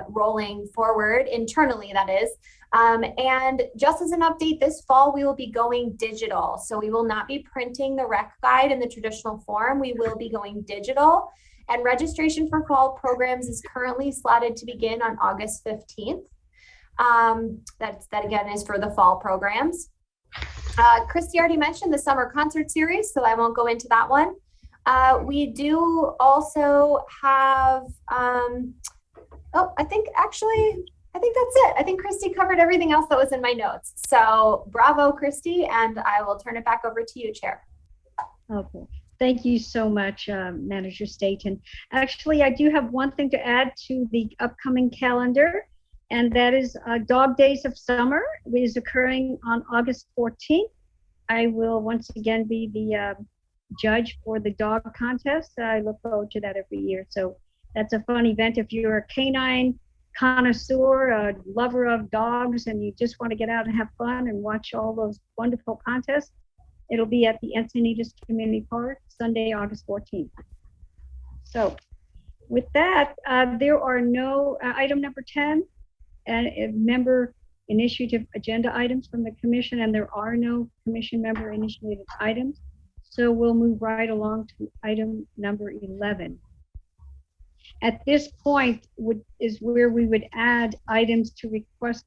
Speaker 8: rolling forward internally, that is. And just as an update, this fall we will be going digital. So we will not be printing the rec guide in the traditional form. We will be going digital. And registration for fall programs is currently slotted to begin on August 15th. That again is for the fall programs. Christy already mentioned the summer concert series, so I won't go into that one. We do also have, I think that's it. I think Christy covered everything else that was in my notes. So bravo, Christy, and I will turn it back over to you, Chair.
Speaker 2: Okay. Thank you so much, Manager Staten. Actually, I do have one thing to add to the upcoming calendar, and that is Dog Days of Summer, which is occurring on August 14th. I will once again be the judge for the dog contest. I look forward to that every year. So that's a fun event. If you're a canine connoisseur, a lover of dogs, and you just want to get out and have fun and watch all those wonderful contests, it'll be at the Encinitas Community Park, Sunday, August 14th. So with that, there are no, item number 10, member initiative agenda items from the commission, and there are no commission member initiated items. So we'll move right along to item number 11. At this point is where we would add items to request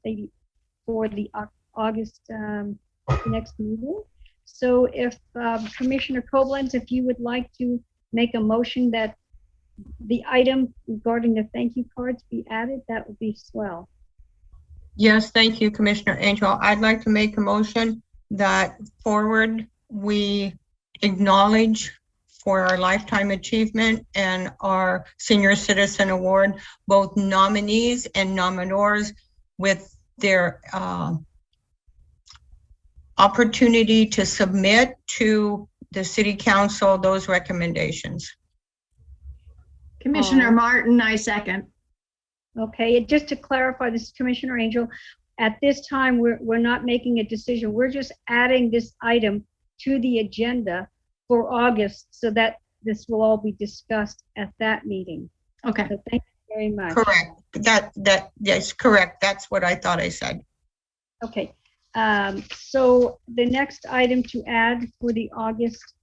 Speaker 2: for the August next meeting. So if Commissioner Koblenz, if you would like to make a motion that the item regarding the thank you cards be added, that would be swell.
Speaker 10: Yes, thank you, Commissioner Angel. I'd like to make a motion that forward we acknowledge for our Lifetime Achievement and our Senior Citizen Award, both nominees and nominors with their opportunity to submit to the City Council those recommendations.
Speaker 11: Commissioner Martin, I second.
Speaker 2: Okay, and just to clarify, this is Commissioner Angel. At this time, we're not making a decision. We're just adding this item to the agenda for August so that this will all be discussed at that meeting.
Speaker 11: Okay.
Speaker 2: So thank you very much.
Speaker 10: Correct. Yes, correct. That's what I thought I said.
Speaker 2: Okay. So the next item to add for the August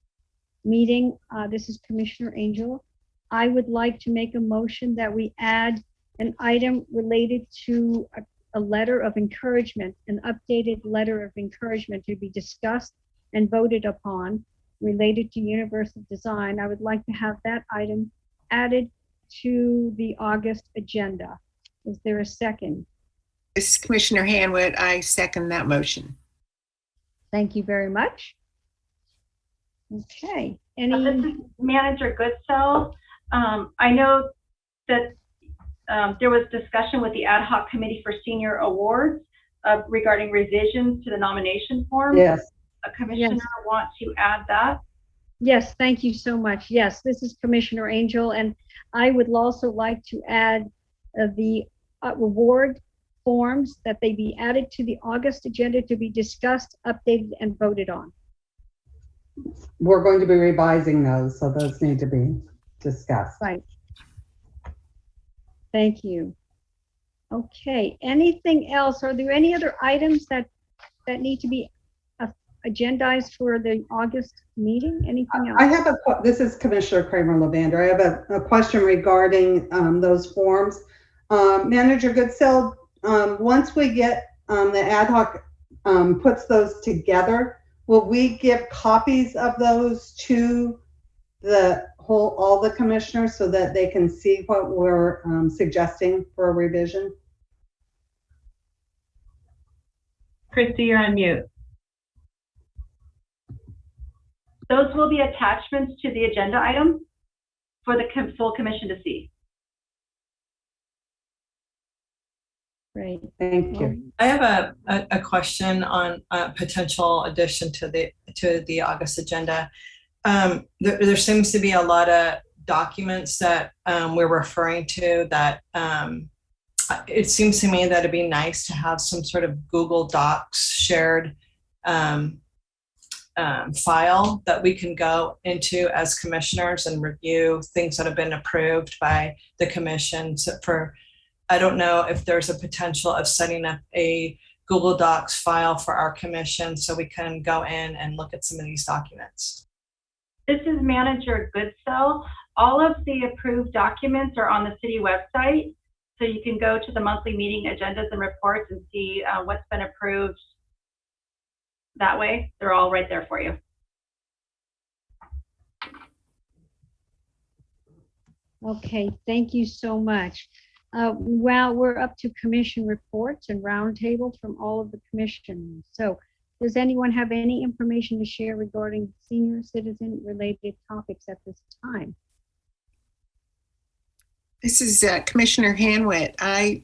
Speaker 2: meeting, this is Commissioner Angel. I would like to make a motion that we add an item related to a letter of encouragement, an updated letter of encouragement to be discussed and voted upon related to universal design. I would like to have that item added to the August agenda. Is there a second?
Speaker 4: This is Commissioner Hanwood. I second that motion.
Speaker 2: Thank you very much. Okay.
Speaker 5: This is Manager Goodsell. I know that there was discussion with the Ad Hoc Committee for Senior Awards regarding revisions to the nomination form.
Speaker 7: Yes.
Speaker 5: A commissioner want to add that?
Speaker 2: Yes, thank you so much. Yes, this is Commissioner Angel, and I would also like to add the reward forms that they be added to the August agenda to be discussed, updated, and voted on.
Speaker 7: We're going to be revising those, so those need to be discussed.
Speaker 2: Right. Thank you. Okay, anything else? Are there any other items that need to be agendized for the August meeting? Anything else?
Speaker 7: I have this is Commissioner Kramer-Levander. I have a question regarding those forms. Manager Goodsell, once we get the ad hoc puts those together, will we give copies of those to all the commissioners so that they can see what we're suggesting for a revision?
Speaker 3: Christy, you're on mute.
Speaker 5: Those will be attachments to the agenda item for the full commission to see.
Speaker 2: Great.
Speaker 7: Thank you.
Speaker 9: I have a question on a potential addition to the August agenda. There seems to be a lot of documents that we're referring to that it seems to me that it'd be nice to have some sort of Google Docs shared file that we can go into as commissioners and review things that have been approved by the commission. So I don't know if there's a potential of setting up a Google Docs file for our commission so we can go in and look at some of these documents.
Speaker 5: This is Manager Goodsell. All of the approved documents are on the city website. So you can go to the monthly meeting agendas and reports and see what's been approved that way. They're all right there for you.
Speaker 2: Okay, thank you so much. Well, we're up to commission reports and roundtables from all of the commissions. So does anyone have any information to share regarding senior citizen related topics at this time?
Speaker 4: This is Commissioner Hanwitt. I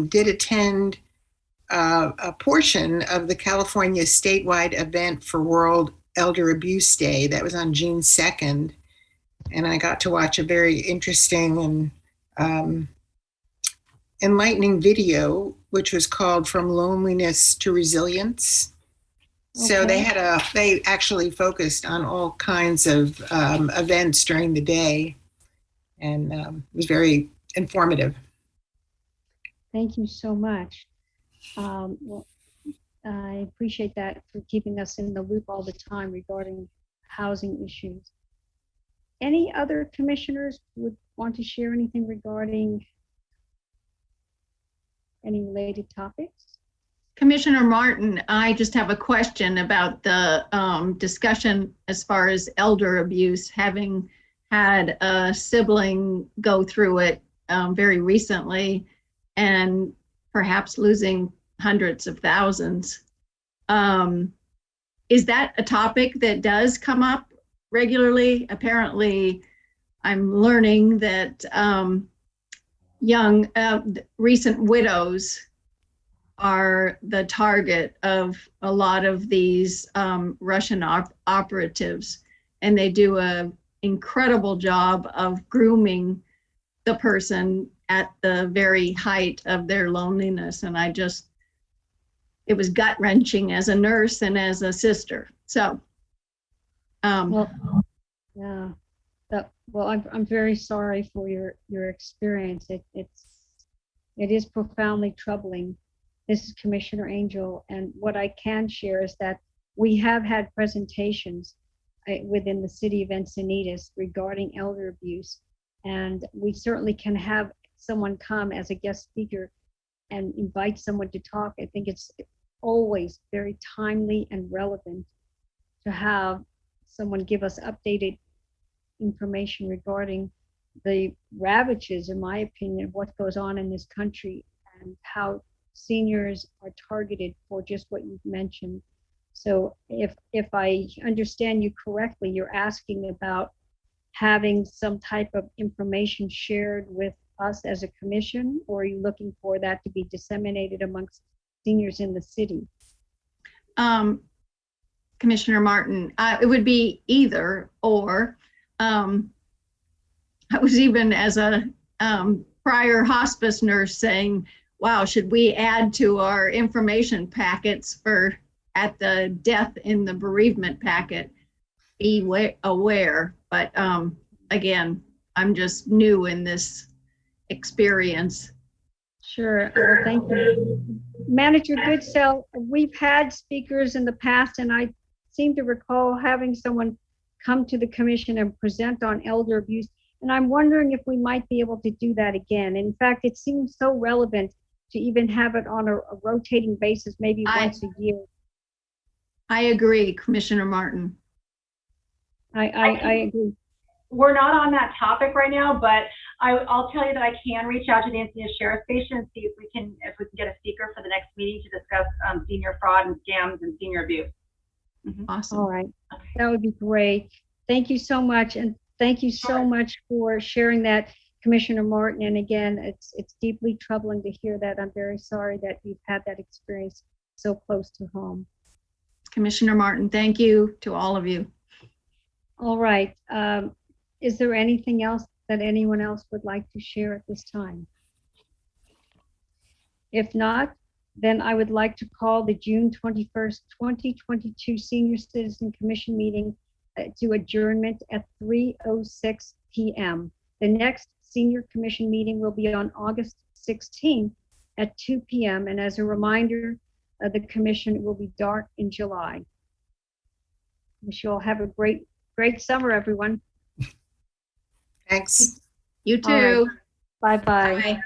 Speaker 4: did attend a portion of the California statewide event for World Elder Abuse Day. That was on June 2nd. And I got to watch a very interesting and enlightening video, which was called From Loneliness to Resilience. Okay. So they actually focused on all kinds of events during the day, and it was very informative.
Speaker 2: Thank you so much. Well, I appreciate that for keeping us in the loop all the time regarding housing issues. Any other commissioners would want to share anything regarding any related topics?
Speaker 11: Commissioner Martin, I just have a question about the discussion as far as elder abuse, having had a sibling go through it very recently and perhaps losing hundreds of thousands. Is that a topic that does come up regularly? Apparently, I'm learning that young recent widows are the target of a lot of these Russian operatives, and they do an incredible job of grooming the person at the very height of their loneliness. And it was gut-wrenching as a nurse and as a sister. So,
Speaker 2: well, yeah. Well, I'm very sorry for your experience. It is profoundly troubling. This is Commissioner Angel, and what I can share is that we have had presentations within the city of Encinitas regarding elder abuse, and we certainly can have someone come as a guest speaker and invite someone to talk. I think it's always very timely and relevant to have someone give us updated information regarding the ravages, in my opinion, of what goes on in this country and how seniors are targeted for just what you've mentioned. So if I understand you correctly, you're asking about having some type of information shared with us as a commission, or are you looking for that to be disseminated amongst seniors in the city?
Speaker 11: Commissioner Martin, it would be either or. I was even as a prior hospice nurse saying, wow, should we add to our information packets at the death in the bereavement packet? Be aware, but again, I'm just new in this experience.
Speaker 2: Sure, well, thank you. Manager Goodsell, we've had speakers in the past, and I seem to recall having someone come to the commission and present on elder abuse. And I'm wondering if we might be able to do that again. In fact, it seems so relevant to even have it on a rotating basis, maybe once a year.
Speaker 11: I agree, Commissioner Martin.
Speaker 2: I agree.
Speaker 5: We're not on that topic right now, but I'll tell you that I can reach out to the Encinitas Sheriff Station and see if we can get a speaker for the next meeting to discuss senior fraud and scams and senior abuse.
Speaker 11: Awesome.
Speaker 2: All right, that would be great. Thank you so much, and thank you so much for sharing that, Commissioner Martin. And again, it's deeply troubling to hear that. I'm very sorry that you've had that experience so close to home.
Speaker 11: Commissioner Martin, thank you to all of you.
Speaker 2: All right, is there anything else that anyone else would like to share at this time? If not, then I would like to call the June 21st, 2022 Senior Citizen Commission meeting to adjournment at 3:06 p.m. The next Senior Commission meeting will be on August 16th at 2 p.m. And as a reminder, the commission will be dark in July. Wish you all have a great summer, everyone.
Speaker 4: Thanks.
Speaker 11: You
Speaker 2: All right.
Speaker 11: too.
Speaker 2: Bye-bye.
Speaker 11: Bye.